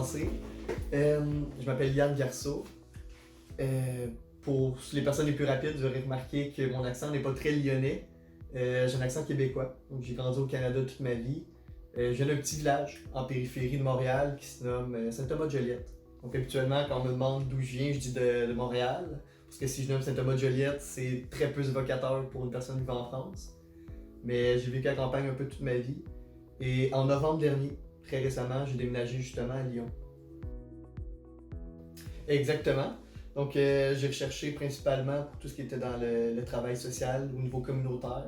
commencer. Je m'appelle Yann Garceau. Pour les personnes les plus rapides, vous aurez remarqué que mon accent n'est pas très lyonnais. J'ai un accent québécois. Donc, j'ai grandi au Canada toute ma vie. Je viens d'un petit village en périphérie de Montréal qui se nomme Saint-Thomas-de-Joliette. Donc habituellement, quand on me demande d'où je viens, je dis de Montréal. Parce que si je nomme Saint-Thomas-de-Joliette, c'est très peu évocateur pour une personne vivant en France. Mais j'ai vécu à la campagne un peu toute ma vie. Et en novembre dernier, très récemment, j'ai déménagé justement à Lyon. Exactement. Donc j'ai recherché principalement pour tout ce qui était dans le travail social au niveau communautaire.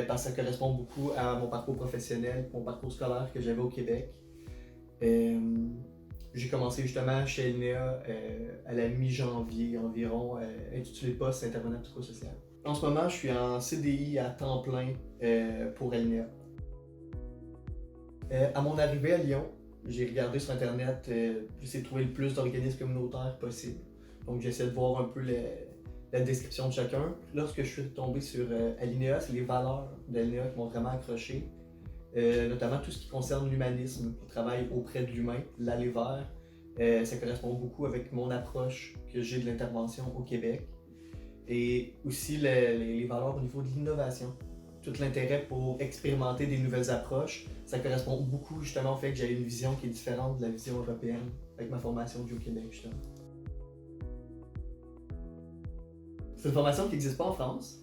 Parce que ça correspond beaucoup à mon parcours professionnel, mon parcours scolaire que j'avais au Québec. J'ai commencé justement chez LNEA à la mi-janvier environ, intitulé poste intervenant psychosocial. En ce moment, je suis en CDI à temps plein pour LNEA. À mon arrivée à Lyon, j'ai regardé sur Internet, j'essaie de trouver le plus d'organismes communautaires possible. Donc j'essaie de voir un peu la description de chacun. Lorsque je suis tombé sur Alinea, c'est les valeurs d'Alinea qui m'ont vraiment accroché. Notamment tout ce qui concerne l'humanisme, le travail auprès de l'humain, l'aller vers. Ça correspond beaucoup avec mon approche que j'ai de l'intervention au Québec. Et aussi les valeurs au niveau de l'innovation. Tout l'intérêt pour expérimenter des nouvelles approches, ça correspond beaucoup justement au fait que j'ai une vision qui est différente de la vision européenne avec ma formation du Québec justement. C'est une formation qui n'existe pas en France.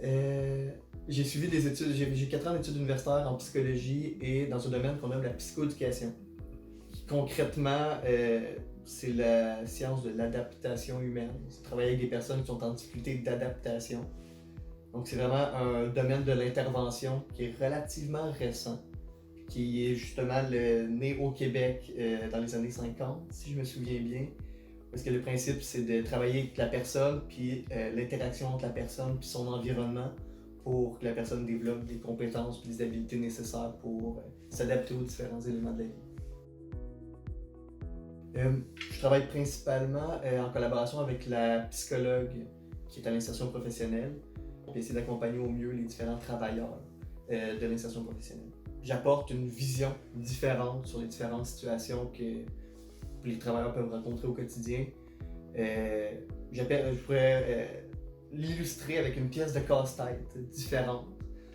J'ai suivi des études, j'ai 4 ans d'études universitaires en psychologie et dans un domaine qu'on nomme la psychoéducation. Concrètement, c'est la science de l'adaptation humaine. C'est travailler avec des personnes qui sont en difficulté d'adaptation. Donc c'est vraiment un domaine de l'intervention qui est relativement récent, qui est justement né au Québec dans les années 50, si je me souviens bien. Parce que le principe, c'est de travailler avec la personne, puis l'interaction entre la personne puis son environnement pour que la personne développe des compétences et des habiletés nécessaires pour s'adapter aux différents éléments de la vie. Je travaille principalement en collaboration avec la psychologue qui est à l'insertion professionnelle pour essayer d'accompagner au mieux les différents travailleurs de l'insertion professionnelle. J'apporte une vision différente sur les différentes situations que les travailleurs peuvent rencontrer au quotidien. Je pourrais l'illustrer avec une pièce de casse-tête différente.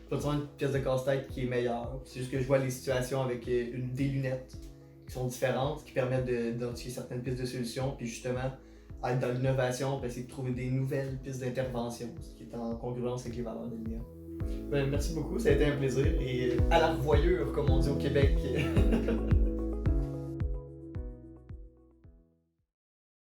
Pas toujours une pièce de casse-tête qui est meilleure. C'est juste que je vois les situations avec des lunettes qui sont différentes, qui permettent d'identifier certaines pistes de solutions, puis justement être dans l'innovation pour essayer de trouver des nouvelles pistes d'intervention, ce qui est en congruence avec les valeurs de l'IA. Merci beaucoup, ça a été un plaisir et à la revoyure, comme on dit au Québec.